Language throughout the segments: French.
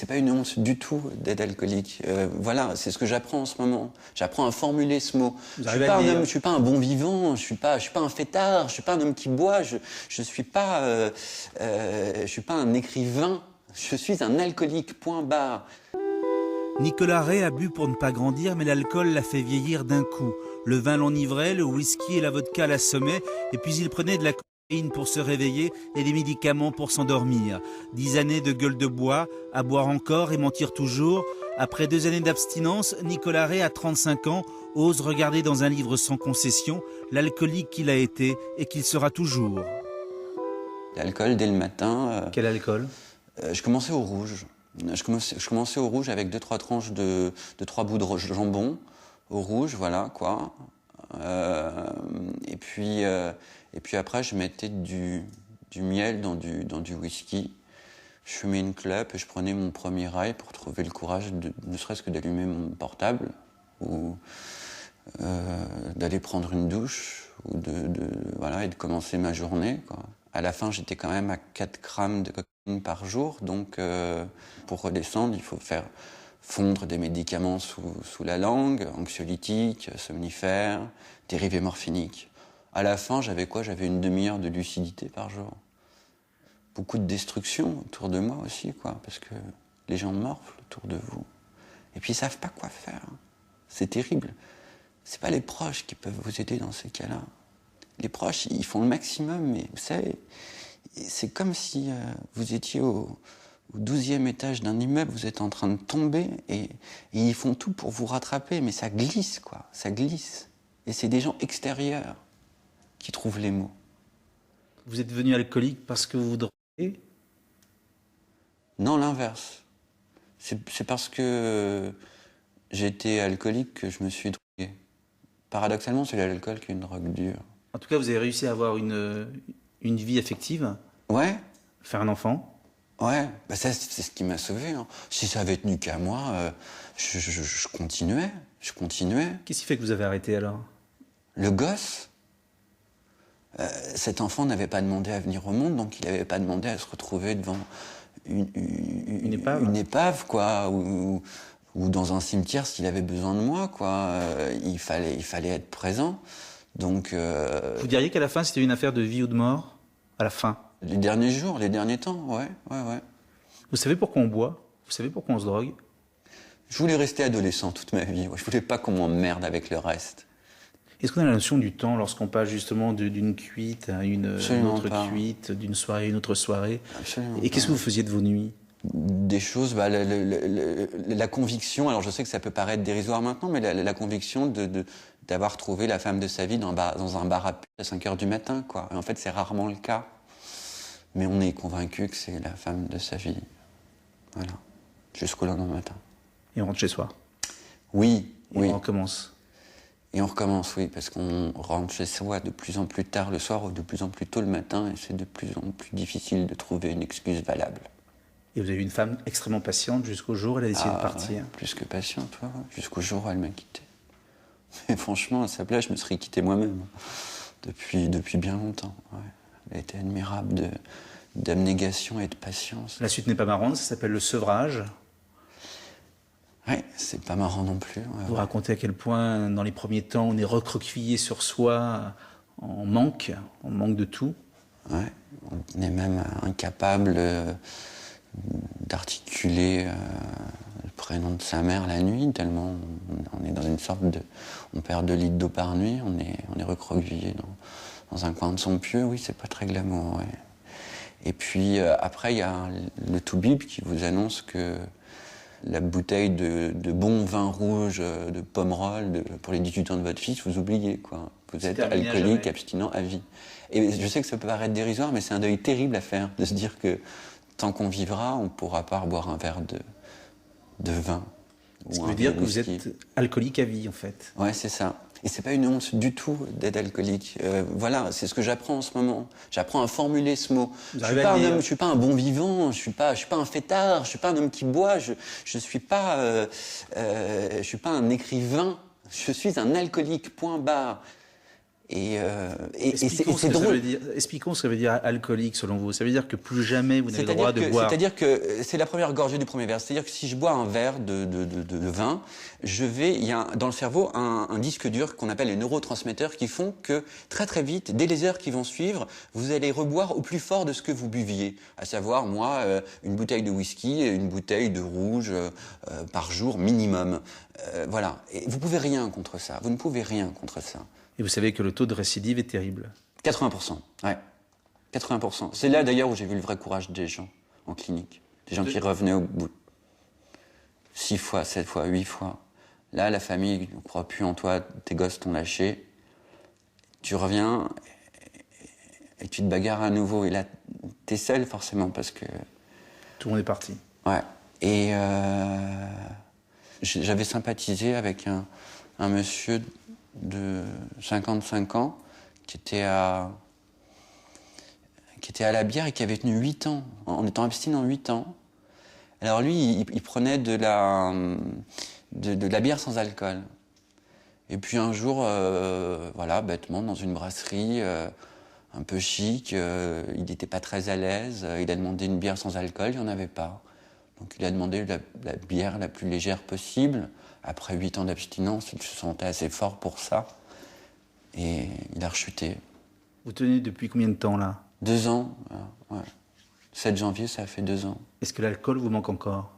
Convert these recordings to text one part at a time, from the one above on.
C'est pas une honte du tout d'être alcoolique. Voilà, c'est ce que j'apprends en ce moment. J'apprends à formuler ce mot. Je suis pas un homme, je suis pas un bon vivant. Je suis pas un fêtard. Je suis pas un homme qui boit. Je suis pas un écrivain. Je suis un alcoolique. Point barre. Nicolas Ray a bu pour ne pas grandir, mais l'alcool l'a fait vieillir d'un coup. Le vin l'enivrait, le whisky et la vodka l'assommaient, et puis il prenait de la cocaïne pour se réveiller et des médicaments pour s'endormir. 10 années de gueule de bois, à boire encore et mentir toujours. Après 2 années d'abstinence, Nicolas Ray, à 35 ans, ose regarder dans un livre sans concession l'alcoolique qu'il a été et qu'il sera toujours. L'alcool dès le matin. Quel alcool? Je commençais au rouge. Je commençais au rouge avec 2-3 tranches de 3 bouts de jambon au rouge, voilà quoi. Et puis après, je mettais du miel dans du whisky. Je fumais une clope et je prenais mon premier rail pour trouver le courage ne serait-ce que d'allumer mon portable ou d'aller prendre une douche ou voilà, et de commencer ma journée, quoi. À la fin, j'étais quand même à 4 grammes de cocaïne par jour, donc pour redescendre, il faut faire fondre des médicaments sous la langue, anxiolytiques, somnifères, dérivés morphiniques. À la fin, j'avais quoi? J'avais une demi-heure de lucidité par jour. Beaucoup de destruction autour de moi aussi, quoi, parce que les gens morflent autour de vous. Et puis ils savent pas quoi faire. C'est terrible. C'est pas les proches qui peuvent vous aider dans ces cas-là. Les proches, ils font le maximum, mais vous savez, c'est comme si vous étiez au 12e étage d'un immeuble, vous êtes en train de tomber et ils font tout pour vous rattraper, mais ça glisse, quoi, ça glisse. Et c'est des gens extérieurs qui trouvent les mots. Vous êtes devenu alcoolique parce que vous vous droguez? Non, l'inverse. C'est parce que j'étais alcoolique que je me suis drogué. Paradoxalement, c'est l'alcool qui est une drogue dure. En tout cas, vous avez réussi à avoir une vie affective? Ouais. Faire un enfant? Ouais, bah ça, c'est ce qui m'a sauvé. Hein. Si ça avait tenu qu'à moi, je continuais. Qu'est-ce qui fait que vous avez arrêté alors? Le gosse. Cet enfant n'avait pas demandé à venir au monde, donc il n'avait pas demandé à se retrouver devant une épave, quoi, ou dans un cimetière s'il avait besoin de moi, quoi. Il fallait être présent. Donc, vous diriez qu'à la fin, c'était une affaire de vie ou de mort? À la fin? Les derniers jours, les derniers temps, ouais. Vous savez pourquoi on boit? Vous savez pourquoi on se drogue? Je voulais rester adolescent toute ma vie. Je voulais pas qu'on m'emmerde avec le reste. Est-ce qu'on a la notion du temps lorsqu'on passe justement d'une cuite à une autre cuite, d'une soirée à une autre soirée? Absolument. Et qu'est-ce que vous faisiez de vos nuits? Des choses, la conviction, alors je sais que ça peut paraître dérisoire maintenant, mais la conviction d'avoir trouvé la femme de sa vie dans un bar à pute à 5h du matin, quoi. Et en fait, c'est rarement le cas. Mais on est convaincu que c'est la femme de sa vie. Voilà. Jusqu'au lendemain matin. Et on rentre chez soi? Oui. Et on recommence? Et on recommence, oui, parce qu'on rentre chez soi de plus en plus tard le soir ou de plus en plus tôt le matin, et c'est de plus en plus difficile de trouver une excuse valable. Et vous avez une femme extrêmement patiente jusqu'au jour où elle a décidé de partir? Ouais, plus que patiente, ouais. Jusqu'au jour où elle m'a quitté. Et franchement, à sa place, je me serais quitté moi-même. Depuis bien longtemps, ouais. Elle a été admirable d'abnégation et de patience. La suite n'est pas marrante, ça s'appelle le sevrage. Ouais, c'est pas marrant non plus. Vous racontez à quel point, dans les premiers temps, on est recroquevillé sur soi, en manque de tout. Ouais, on est même incapable d'articuler le prénom de sa mère la nuit, tellement on est dans une sorte de... On perd 2 litres d'eau par nuit, on est recroquevillé dans un coin de son pieu, oui, c'est pas très glamour, ouais. Et puis après, il y a le Toubib qui vous annonce que la bouteille de bon vin rouge de Pomerol pour les 18 ans de votre fils, vous oubliez, quoi. Vous êtes alcoolique, abstinent à vie. Et je sais que ça peut paraître dérisoire, mais c'est un deuil terrible à faire, de se dire que tant qu'on vivra, on ne pourra pas boire un verre de vin. Ce qui veut dire que vous êtes alcoolique à vie, en fait. Ouais, c'est ça. Et c'est pas une honte du tout d'être alcoolique. Voilà, c'est ce que j'apprends en ce moment. J'apprends à formuler ce mot. Je suis pas un bon vivant. Je suis pas un fêtard. Je suis pas un homme qui boit. Je suis pas un écrivain. Je suis un alcoolique. Point barre. Expliquons ce que ça veut dire. Expliquons ce que ça veut dire alcoolique selon vous. Ça veut dire que plus jamais vous n'avez le droit de boire. C'est-à-dire que c'est la première gorgée du premier verre. C'est-à-dire que si je bois un verre de vin, il y a dans le cerveau un disque dur qu'on appelle les neurotransmetteurs qui font que très très vite, dès les heures qui vont suivre, vous allez reboire au plus fort de ce que vous buviez. À savoir, moi, une bouteille de whisky et une bouteille de rouge par jour minimum. Voilà. Et vous pouvez rien contre ça. Vous ne pouvez rien contre ça. Et vous savez que le taux de récidive est terrible. 80%, ouais. 80%. C'est là d'ailleurs où j'ai vu le vrai courage des gens en clinique. Des gens qui revenaient au bout 6 fois, 7 fois, 8 fois. Là, la famille ne croit plus en toi, tes gosses t'ont lâché. Tu reviens et tu te bagarres à nouveau. Et là, t'es seul forcément parce que... Tout le monde est parti. Ouais. Et j'avais sympathisé avec un monsieur de 55 ans qui était à la bière et qui avait tenu 8 ans, en étant abstinent 8 ans. Alors lui, il prenait de la bière sans alcool. Et puis un jour, voilà, bêtement, dans une brasserie un peu chic, il n'était pas très à l'aise, il a demandé une bière sans alcool, il n'y en avait pas. Donc il a demandé la bière la plus légère possible. Après 8 ans d'abstinence, il se sentait assez fort pour ça. Et il a rechuté. Vous tenez depuis combien de temps, là ? 2 ans, ouais. 7 janvier, ça fait 2 ans. Est-ce que l'alcool vous manque encore ?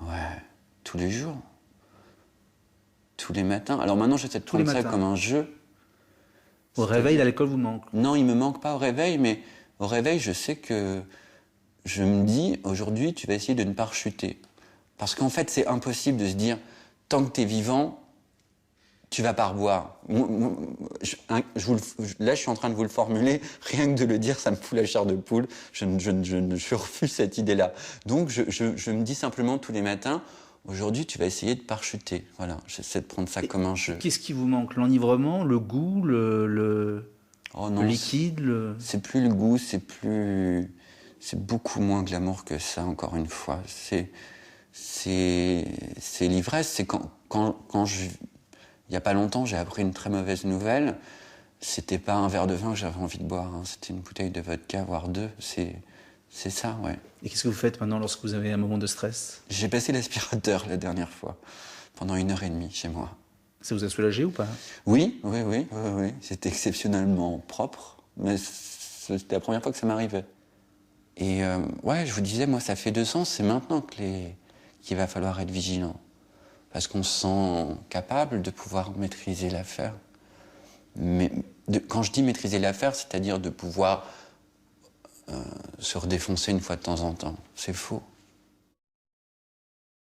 Ouais, tous les jours. Tous les matins. Alors maintenant, j'essaie de prendre ça comme un jeu. Au réveil, l'alcool vous manque ? Non, il me manque pas au réveil, mais au réveil, je sais que je me dis, aujourd'hui, tu vas essayer de ne pas rechuter. Parce qu'en fait, c'est impossible de se dire, tant que tu es vivant, tu vas pas reboire. Là, je suis en train de vous le formuler, rien que de le dire, ça me fout la chair de poule. Je refuse cette idée-là. Donc, je me dis simplement tous les matins, aujourd'hui, tu vas essayer de pas rechuter. Voilà, j'essaie de prendre ça comme un jeu. Qu'est-ce qui vous manque ? L'enivrement, le goût, le liquide C'est plus le goût, c'est beaucoup moins glamour que ça, encore une fois. C'est l'ivresse, c'est quand il n'y a pas longtemps, j'ai appris une très mauvaise nouvelle. C'était pas un verre de vin que j'avais envie de boire, hein. C'était une bouteille de vodka, voire 2. C'est ça, ouais. Et qu'est-ce que vous faites maintenant lorsque vous avez un moment de stress ? J'ai passé l'aspirateur la dernière fois, pendant 1h30 chez moi. Ça vous a soulagé ou pas ? Oui. C'était exceptionnellement propre, mais c'était la première fois que ça m'arrivait. Et ouais, je vous disais, moi, ça fait 2 ans, c'est maintenant qu'il va falloir être vigilant. Parce qu'on se sent capable de pouvoir maîtriser l'affaire. Mais quand je dis maîtriser l'affaire, c'est-à-dire de pouvoir se redéfoncer une fois de temps en temps. C'est faux.